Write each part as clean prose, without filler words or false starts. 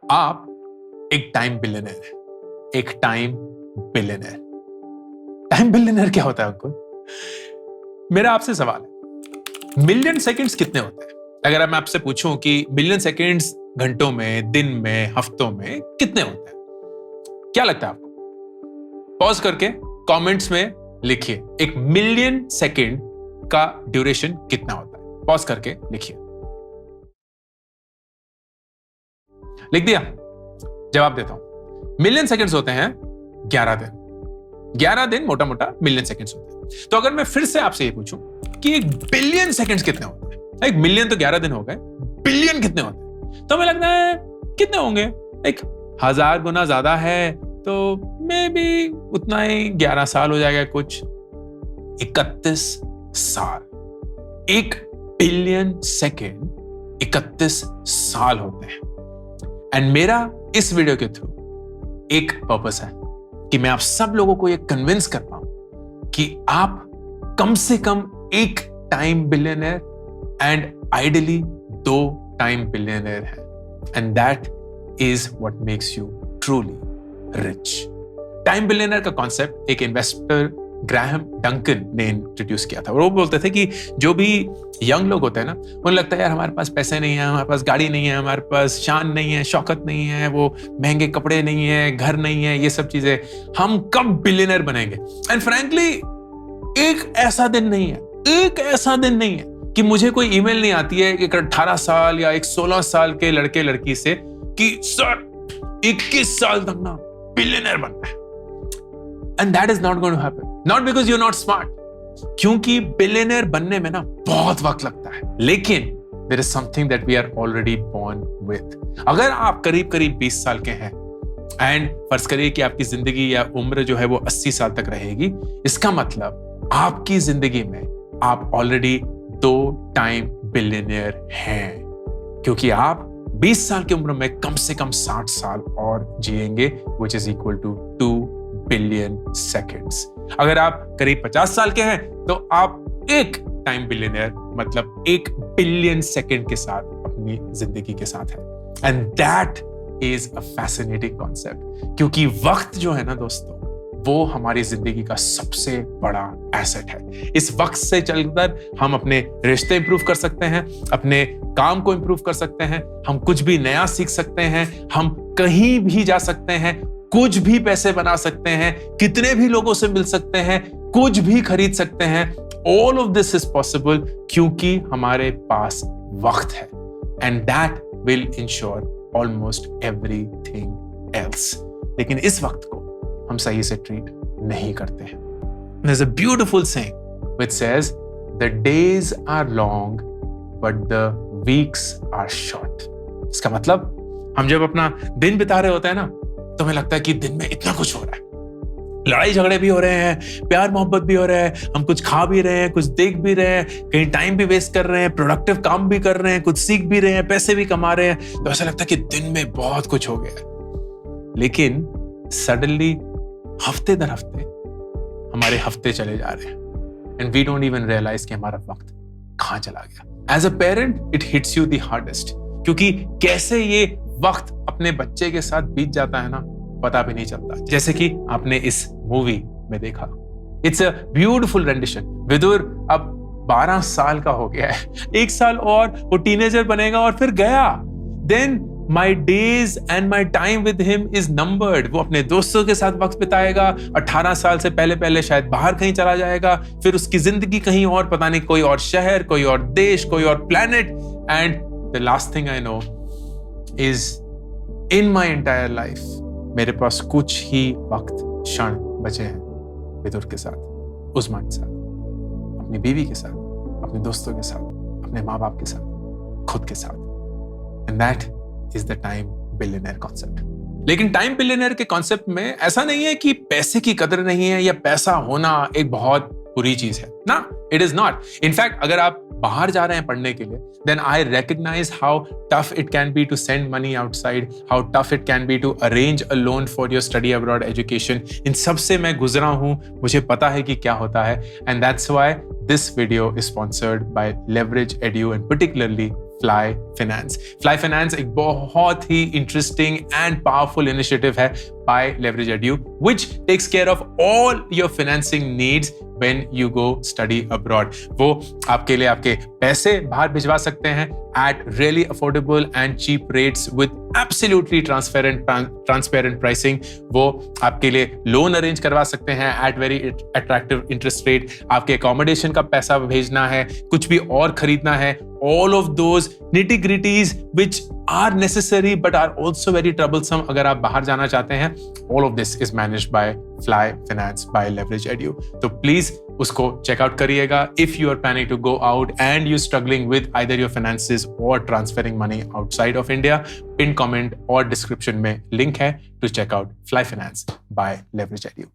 आप एक time billionaire है, एक टाइम बिलियनर। टाइम बिलियनर क्या होता है आपको? मेरा आपसे सवाल है, मिलियन सेकंड्स कितने होते हैं? अगर मैं आपसे पूछूं कि मिलियन सेकंड्स घंटों में, दिन में, हफ्तों में कितने होते हैं, क्या लगता है आपको? पॉज करके कमेंट्स में लिखिए, एक मिलियन सेकंड का ड्यूरेशन कितना होता है? पॉज करके लिखिए। लिख दिया? जवाब देता हूं, मिलियन सेकंड्स होते हैं 11 दिन। 11 दिन मोटा मोटा मिलियन सेकंड्स होते हैं। तो अगर मैं फिर से आपसे ये पूछूं कि एक बिलियन सेकंड्स कितने होते हैं? एक मिलियन तो 11 दिन हो गए, बिलियन कितने होते हैं? तो हमें लगता है कितने होंगे? एक 1000 गुना ज्यादा है तो मे बी उतना ही 11 साल हो जाएगा कुछ। 31 साल। एक बिलियन सेकंड 31 साल होते हैं। एंड मेरा इस वीडियो के थ्रू एक पर्पस है कि मैं आप सब लोगों को ये कन्विंस कर पाऊं कि आप कम से कम एक time billionaire and ideally 2 time billionaire हैं। And that is what makes you truly rich. Time billionaire का कॉन्सेप्ट एक इन्वेस्टर ग्राहम डंकन ने इंट्रोड्यूस किया था। और वो बोलते थे कि जो भी यंग लोग होते हैं ना, उन्हें लगता है यार हमारे पास पैसे नहीं है, हमारे पास गाड़ी नहीं है, हमारे पास शान नहीं है, शौकत नहीं है, वो महंगे कपड़े नहीं है, घर नहीं है, ये सब चीजें, हम कब बिलियनर बनेंगे? एंड फ्रैंकली एक ऐसा दिन नहीं है, एक ऐसा दिन नहीं है कि मुझे कोई ईमेल नहीं आती है एक 18 साल या एक 16 साल के लड़के लड़की से कि सर 21 साल तक ना बिलियनर बनना है। And that is not going to happen. Not because you're not smart. क्योंकि बिलियनर बनने में ना बहुत वक्त लगता है, लेकिन there is something that we are already born with. अगर आप करीब करीब 20 साल के हैं एंड फर्ज करिए कि आपकी जिंदगी या उम्र जो है वो 80 साल तक रहेगी, इसका मतलब आपकी जिंदगी में आप ऑलरेडी 2 टाइम बिलियनर हैं, क्योंकि आप 20 साल की उम्र में कम से कम 60 साल और जिएंगे, which is equal to 2 billion seconds. अगर आप करीब 50 साल के हैं तो आप एक टाइम बिलियनर मतलब 1 बिलियन सेकंड के साथ अपनी जिंदगी के साथ है। And that is a fascinating concept, क्योंकि वक्त जो है ना दोस्तों, वो हमारी जिंदगी का सबसे बड़ा एसेट है। इस वक्त से चलकर हम अपने रिश्ते इंप्रूव कर सकते हैं, अपने काम को इंप्रूव कर सकते हैं, हम कुछ भी नया सीख सकते हैं, हम कहीं भी जा सकते हैं, कुछ भी पैसे बना सकते हैं, कितने भी लोगों से मिल सकते हैं, कुछ भी खरीद सकते हैं। All of this is possible क्योंकि हमारे पास वक्त है। And that will ensure almost everything else. लेकिन इस वक्त को हम सही से ट्रीट नहीं करते हैं। There's a beautiful saying which says, "The days are long, but the weeks are short." इसका मतलब हम जब अपना दिन बिता रहे होते हैं ना, तो हमें लगता है कि दिन में इतना कुछ हो रहा है, लड़ाई झगड़े भी हो रहे हैं, प्यार मोहब्बत भी हो रहा है, हम कुछ खा भी रहे हैं, कुछ देख भी रहे हैं, कहीं टाइम भी वेस्ट कर रहे हैं, प्रोडक्टिव काम भी कर रहे हैं, कुछ सीख भी रहे हैं, पैसे भी कमा रहे हैं, तो ऐसा लगता है कि दिन में बहुत कुछ हो गया है। लेकिन सडनली हफ्ते दर हफ्ते हमारे हफ्ते चले जा रहे हैं and we don't even realize कि हमारा वक्त कहां चला गया। As a parent it hits you the hardest, क्योंकि कैसे ये वक्त अपने बच्चे के साथ बीत जाता है ना, पता भी नहीं चलता। जैसे कि आपने इस मूवी में देखा, it's a beautiful rendition. Vidur अब 12 साल का हो गया है, 1 साल और वो टीनेजर बनेगा और फिर गया। Then my days and my time with him is numbered. वो अपने दोस्तों के साथ वक्त बिताएगा, 18 साल से पहले पहले शायद बाहर कहीं चला जाएगा, फिर उसकी जिंदगी कहीं और, पता नहीं कोई और शहर, कोई और देश, कोई और planet. And the last thing I know is in my entire life मेरे पास कुछ ही वक्त, क्षण बचे हैं विदुर के साथ, उस्मा के साथ, अपनी बीवी के साथ, अपने दोस्तों के साथ, अपने माँ बाप के साथ, खुद के साथ। And that is the time billionaire concept. लेकिन टाइम बिलियनर के कॉन्सेप्ट में ऐसा नहीं है कि पैसे की कदर नहीं है या पैसा होना एक बहुत बुरी चीज है ना, इट इज नॉट। इनफैक्ट अगर आप बाहर जा रहे हैं पढ़ने के लिए, then I recognize how tough it can be to send money outside, how tough it can be to arrange a loan for your study abroad education. इन सब से मैं गुजरा हूं, मुझे पता है कि क्या होता है, and that's why this video is sponsored by Leverage Edu and particularly Fly Finance. Fly Finance एक बहुत ही इंटरेस्टिंग एंड पावरफुल इनिशिएटिव है by Leverage Edu, which takes care of all your financing needs when you go study abroad। वो आपके लिए आपके पैसे बाहर भिजवा सकते हैं at really affordable and cheap rates with absolutely transparent pricing। वो आपके लिए लोन अरेंज करवा सकते हैं at very attractive interest rate। आपके accommodation का पैसा भेजना है, कुछ भी और खरीदना है, all of those nitty-gritties which are necessary but are also very troublesome अगर आप बाहर जाना चाहते हैं, all of this is managed by Fly Finance by Leverage Edu। तो प्लीज उसको चेकआउट करिएगा if you are planning to go out and you're struggling with either your finances or transferring money outside of India। Pin comment और description में link है to check out Fly Finance by Leverage Edu।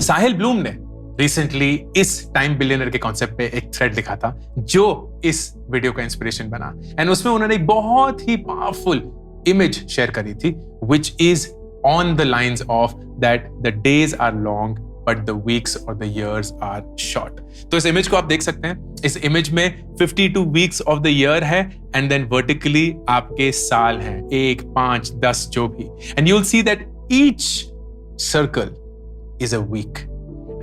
Sahil Bloom ने recently इस time billionaire के concept पे एक thread लिखा था जो इस वीडियो का इंस्पिरेशन बना, एंड उसमें उन्होंने एक बहुत ही पावरफुल इमेज शेयर करी थी which is on the lines of that the days are long but the weeks or the years are short। तो इस इमेज को आप देख सकते हैं। इस इमेज में 52 weeks of the year है एंड देन वर्टिकली आपके साल हैं, 1, 5, 10 जो भी, and you will see that each circle is a week.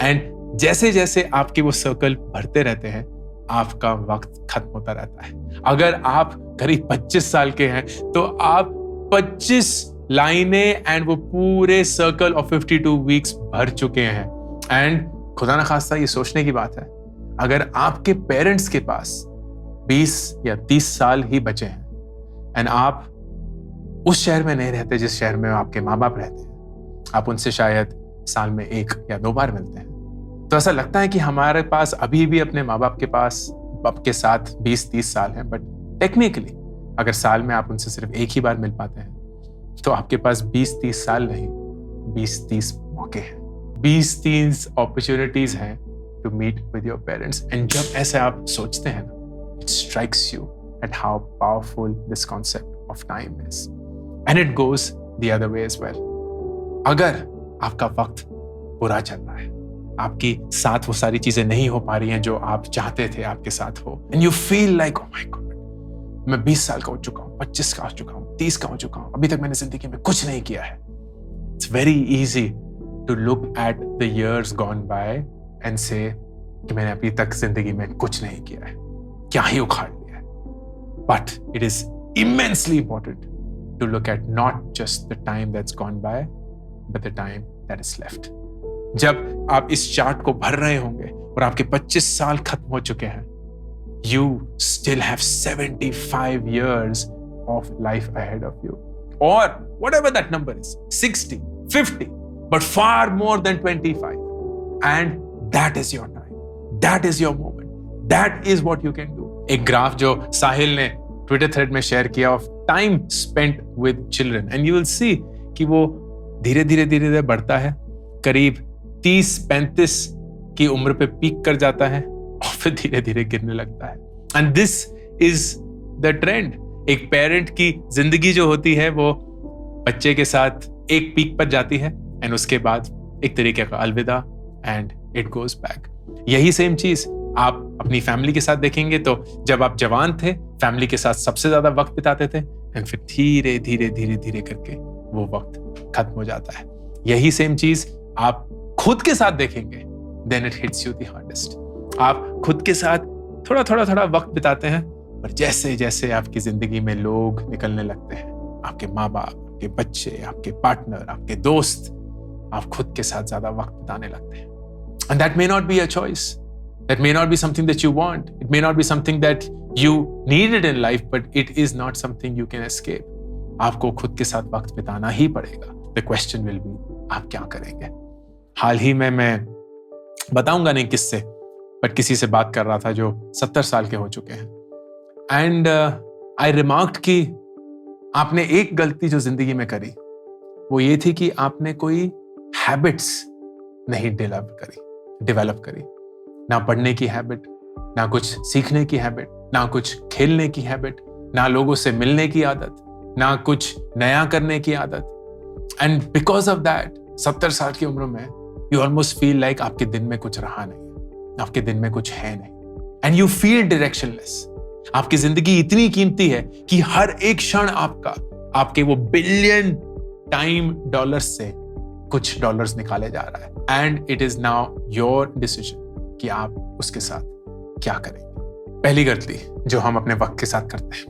And जैसे जैसे आपके वो सर्कल भरते रहते हैं आपका वक्त खत्म होता रहता है। अगर आप करीब 25 साल के हैं तो आप 25 लाइनें एंड वो पूरे सर्कल ऑफ 52 वीक्स भर चुके हैं। एंड खुदा ना खास्ता ये सोचने की बात है, अगर आपके पेरेंट्स के पास 20 या 30 साल ही बचे हैं एंड आप उस शहर में नहीं रहते जिस शहर में आपके माँ बाप रहते हैं, आप उनसे शायद साल में 1 या 2 बार मिलते हैं, तो ऐसा लगता है कि हमारे पास अभी भी अपने माँ बाप के पास आपके साथ 20-30 साल हैं। बट टेक्निकली अगर साल में आप उनसे सिर्फ 1 ही बार मिल पाते हैं तो आपके पास 20-30 साल नहीं, 20-30 मौके हैं, 20-30 अपॉर्चुनिटीज हैं to meet with your parents. And जब ऐसे आप सोचते हैं ना, it strikes you at how powerful this concept of time is, and it goes the other way as well. अगर आपका वक्त बुरा चल रहा है, आपकी साथ वो सारी चीजें नहीं हो पा रही हैं जो आप चाहते थे आपके साथ हो, and you feel like oh my God, मैं 20 साल का हो चुका हूँ, 25 का हो चुका हूँ, 30 का हो चुका हूँ, अभी तक मैंने जिंदगी में कुछ नहीं किया है। It's very easy to look at the years gone by and say कि मैंने अभी तक जिंदगी में कुछ नहीं किया है, क्या ही उखाड़ लिया है। But it is immensely important to look at not just the time that's gone by but the time that is left. जब आप इस चार्ट को भर रहे होंगे और आपके 25 साल खत्म हो चुके हैं, you still have 75 years of life ahead of you, or whatever that number is, 60, 50, but far more than 25, and that is your time, that is your moment, that is what you can do। एक graph जो साहिल ने Twitter thread में share किया of time spent with children, and you will सी कि वो धीरे धीरे बढ़ता है, करीब 30-35 की उम्र पे पीक कर जाता है और फिर धीरे धीरे गिरने लगता है। And this is the trend. एक पेरेंट की जिंदगी जो होती है वो बच्चे के साथ एक पीक पर जाती है एंड उसके बाद एक तरीके का अलविदा एंड इट गोज बैक। यही सेम चीज आप अपनी फैमिली के साथ देखेंगे तो जब आप जवान थे फैमिली के साथ सबसे ज्यादा वक्त बिताते थे एंड फिर धीरे धीरे करके वो वक्त खत्म हो जाता है। यही सेम चीज आप खुद के साथ देखेंगे, then it hits you the hardest. आप खुद के साथ थोड़ा वक्त बिताते हैं, पर जैसे जैसे आपकी जिंदगी में लोग निकलने लगते हैं, आपके माँ बाप, आपके बच्चे, आपके पार्टनर, आपके दोस्त, आप खुद के साथ ज्यादा वक्त बिताने लगते हैं। And that may not be a choice, that may not be something that you want, it may not be something that you needed in life, but it is not something you can escape. आपको खुद के साथ वक्त बिताना ही पड़ेगा। The question will be आप क्या करेंगे। हाल ही में मैं बताऊंगा नहीं किससे, बट किसी से बात कर रहा था जो 70 साल के हो चुके हैं, एंड आई रिमार्क्ड कि आपने एक गलती जो जिंदगी में करी वो ये थी कि आपने कोई हैबिट्स नहीं डेवलप करी, ना पढ़ने की हैबिट, ना कुछ सीखने की हैबिट, ना कुछ खेलने की हैबिट, ना लोगों से मिलने की आदत, ना कुछ नया करने की आदत। एंड बिकॉज ऑफ दैट 70 साल की उम्र में यू ऑलमोस्ट फील लाइक आपके दिन में कुछ रहा नहीं, आपके दिन में कुछ है नहीं, एंड यू फील डायरेक्शनलेस। आपकी जिंदगी इतनी कीमती है कि हर एक क्षण आपका आपके वो बिलियन टाइम डॉलर्स से कुछ डॉलर्स निकाले जा रहा है, and it is now your decision कि आप उसके साथ क्या करेंगे। पहली गलती जो हम अपने वक्त के साथ करते हैं,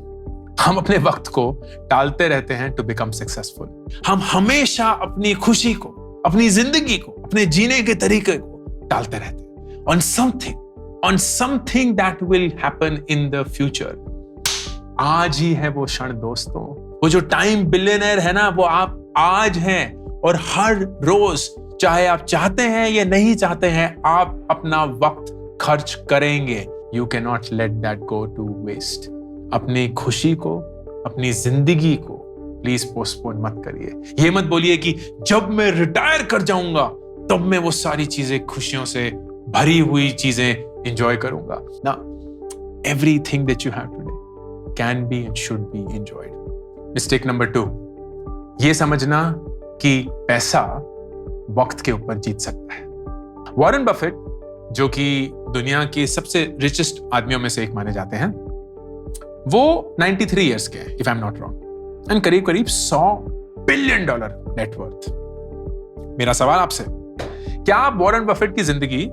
हम अपने वक्त को टालते रहते हैं टू बिकम सक्सेसफुल। हम हमेशा अपनी खुशी को, अपनी जिंदगी को, अपने जीने के तरीके को टालते रहते हैं on something that will happen in the future। आज ही है वो क्षण दोस्तों, वो जो टाइम बिलियनर है ना, वो आप आज हैं, और हर रोज चाहे आप चाहते हैं या नहीं चाहते हैं, आप अपना वक्त खर्च करेंगे। You cannot let that go to waste। अपनी खुशी को, अपनी जिंदगी को प्लीज पोस्टपोन मत करिए। ये मत बोलिए कि जब मैं रिटायर कर जाऊंगा तब मैं वो सारी चीजें, खुशियों से भरी हुई चीजें एंजॉय करूंगा ना। Everything that you have today can be and should be enjoyed. Mistake number 2, ये समझना कि पैसा वक्त के ऊपर जीत सकता है। वॉरेन बफेट, जो कि दुनिया के सबसे रिचेस्ट आदमियों में से एक माने जाते हैं, वो 93 इयर्स के हैं, if I am not wrong, and करीब करीब $100 बिलियन नेटवर्थ। मेरा सवाल आपसे, क्या आप वॉरेन बफेट की जिंदगी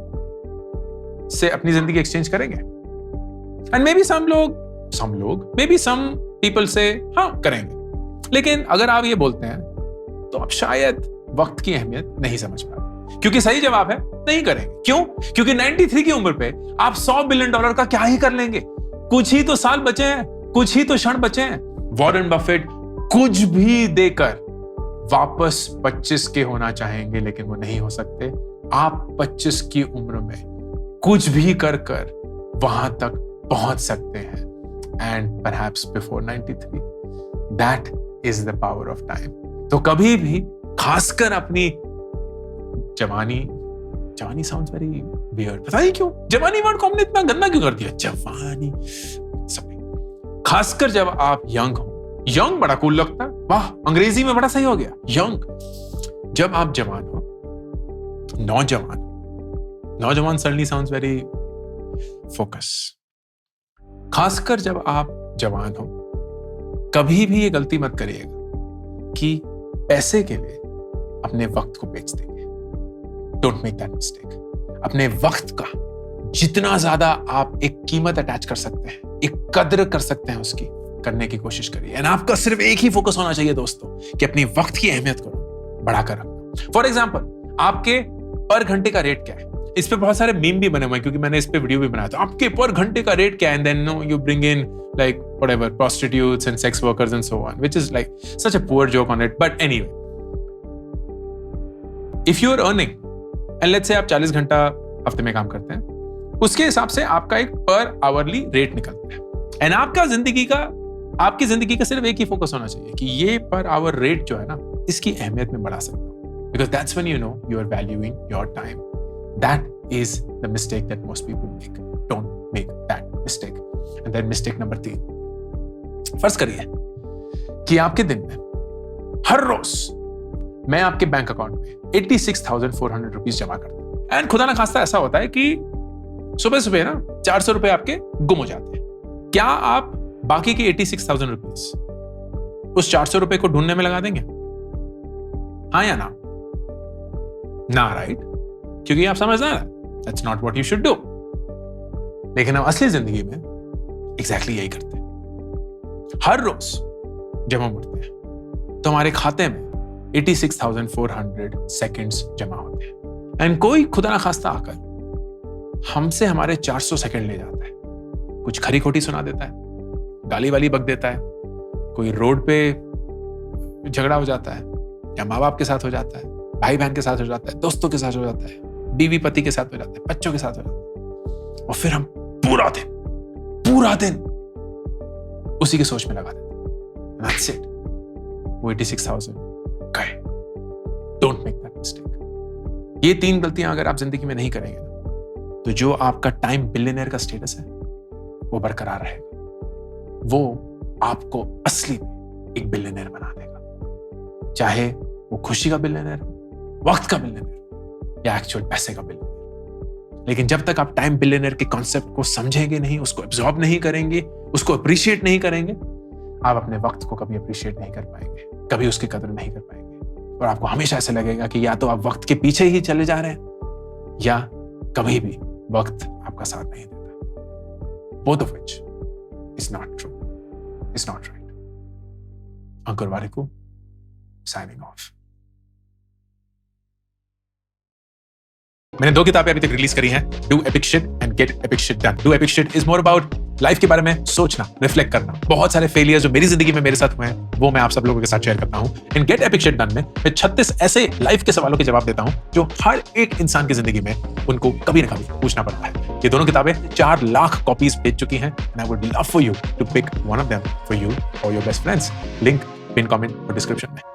से अपनी जिंदगी एक्सचेंज करेंगे? एंड मे बी सम लोग मे बी सम पीपल से हाँ करेंगे, लेकिन अगर आप ये बोलते हैं तो आप शायद वक्त की अहमियत नहीं समझ पा रहे, क्योंकि सही जवाब है नहीं करेंगे। क्यों? क्योंकि 93 की उम्र पे आप $100 बिलियन का क्या ही कर लेंगे? कुछ ही तो साल बचे हैं, कुछ ही तो क्षण बचे हैं। वॉरेन बफेट कुछ भी देकर वापस 25 के होना चाहेंगे, लेकिन वो नहीं हो सकते। आप 25 की उम्र में कुछ भी कर वहां तक पहुंच सकते हैं, and perhaps before 93। That is the power of time. तो कभी भी, खासकर अपनी जवानी साउंड्स वेरी वियर्ड, पता नहीं क्यों जवानी वर्ड को हमने इतना गंदा क्यों कर दिया, जवानी सब। खासकर जब आप यंग हो, यंग बड़ा कूल लगता है, वाह अंग्रेजी में बड़ा सही हो गया, यंग। जब आप जवान हो, नौजवान सडनली साउंड्स वेरी फोकस। खासकर जब आप जवान हो, कभी भी ये गलती मत करिएगा कि पैसे के लिए अपने वक्त को बेच देंगे। Don't make that mistake. अपने वक्त का जितना ज्यादा आप एक कीमत अटैच कर सकते हैं, एक कद्र कर सकते हैं, उसकी करने की कोशिश करिए। एंड आपका सिर्फ एक ही फोकस होना चाहिए दोस्तों, कि अपनी वक्त की अहमियत को बढ़ाकर रखना। फॉर एग्जाम्पल, आपके पर घंटे का रेट क्या है? इस पे बहुत सारे मीम भी बने हुए हैं, क्योंकि मैंने इस पे वीडियो भी बनाया था। आपके पर घंटे का रेट क्या है? And then know you bring in like whatever prostitutes and sex workers and so on, which is like such a poor joke on it. But anyway, if you are earning and let's say आप 40 घंटा हफ्ते में काम करते हैं, उसके हिसाब से आपका एक पर आवरली रेट निकलता है। एंड आपकी जिंदगी का सिर्फ एक ही फोकस होना चाहिए कि ये पर आवर रेट जो है ना, इसकी अहमियत में बढ़ा सकता हूं। Because that's when you know you are valuing your time. That is the mistake that most people make. Don't make that mistake. And then mistake number 3, फर्ज करिए कि आपके दिन में हर रोज मैं आपके बैंक अकाउंट में 86,400 रुपीज जमा करता हूं। एंड खुदा ना खास्ता ऐसा होता है कि सुबह सुबह ना 400 रुपए आपके गुम हो जाते हैं। क्या आप बाकी के 86,000 रुपीज उस 400 रुपए को ढूंढने में लगा देंगे? हाँ या ना? ना, राइट? क्योंकि आप समझदार हैं। That's not what you should do. लेकिन हम असली जिंदगी में एग्जैक्टली यही करते हैं। हर रोज जब हम उठते हैं तो हमारे खाते में 86,400 सेकंड्स जमा होते हैं। एंड कोई खुदा ना खास्ता आकर हमसे हमारे 400 सेकंड ले जाता है। कुछ खरी खोटी सुना देता है, गाली वाली बक देता है, कोई रोड पे झगड़ा हो जाता है, या माँ बाप के साथ हो जाता है, भाई बहन के साथ हो जाता है, दोस्तों के साथ हो जाता है, बीवी पति के साथ हो जाता है, बच्चों के साथ हो जाता है, और फिर हम पूरा दिन उसी की सोच में लगा देते हैं। That's it. वो 86,000 गए। Don't make that mistake। ये 3 गलतियां अगर आप जिंदगी में नहीं करेंगे ना, तो जो आपका टाइम बिलियनर का स्टेटस है वो बरकरार रहेगा। वो आपको असली में एक बिलियनर बना देगा, चाहे वो खुशी का बिलियनर हो, वक्त का बिलियनर या एक्चुअल पैसे का बिलियनर। लेकिन जब तक आप टाइम बिलियनर के कॉन्सेप्ट को समझेंगे नहीं, उसको एब्जॉर्ब नहीं करेंगे, उसको अप्रिशिएट नहीं करेंगे, आप अपने वक्त को कभी अप्रिशिएट नहीं कर पाएंगे, कभी उसकी कदर नहीं कर पाएंगे। और आपको हमेशा ऐसा लगेगा कि या तो आप वक्त के पीछे ही चले जा रहे हैं या कभी भी वक्त आपका साथ नहीं देता। Both of which is not true, is not right. Ankur Warikoo, signing off. मैंने 2 किताबें अभी तक रिलीज करी हैं, do epic shit and gate epic shit done. Do epic shit is more about life के बारे में सोचना, रिफ्लेक्ट करना। बहुत सारे फेलियर जो मेरी जिंदगी में मेरे साथ हुए हैं वो मैं आप सब लोगों के साथ शेयर करता हूं। इन गेट एपिक शिट डन में मैं 36 ऐसे लाइफ के सवालों के जवाब देता हूं जो हर एक इंसान की जिंदगी में उनको कभी ना कभी पूछना पड़ता है। ये दोनों किताबें 4 लाख कॉपीज बेच चुकी हैं and I would love for you to pick one of them for you और your best friends. Link pin comment और डिस्क्रिप्शन में।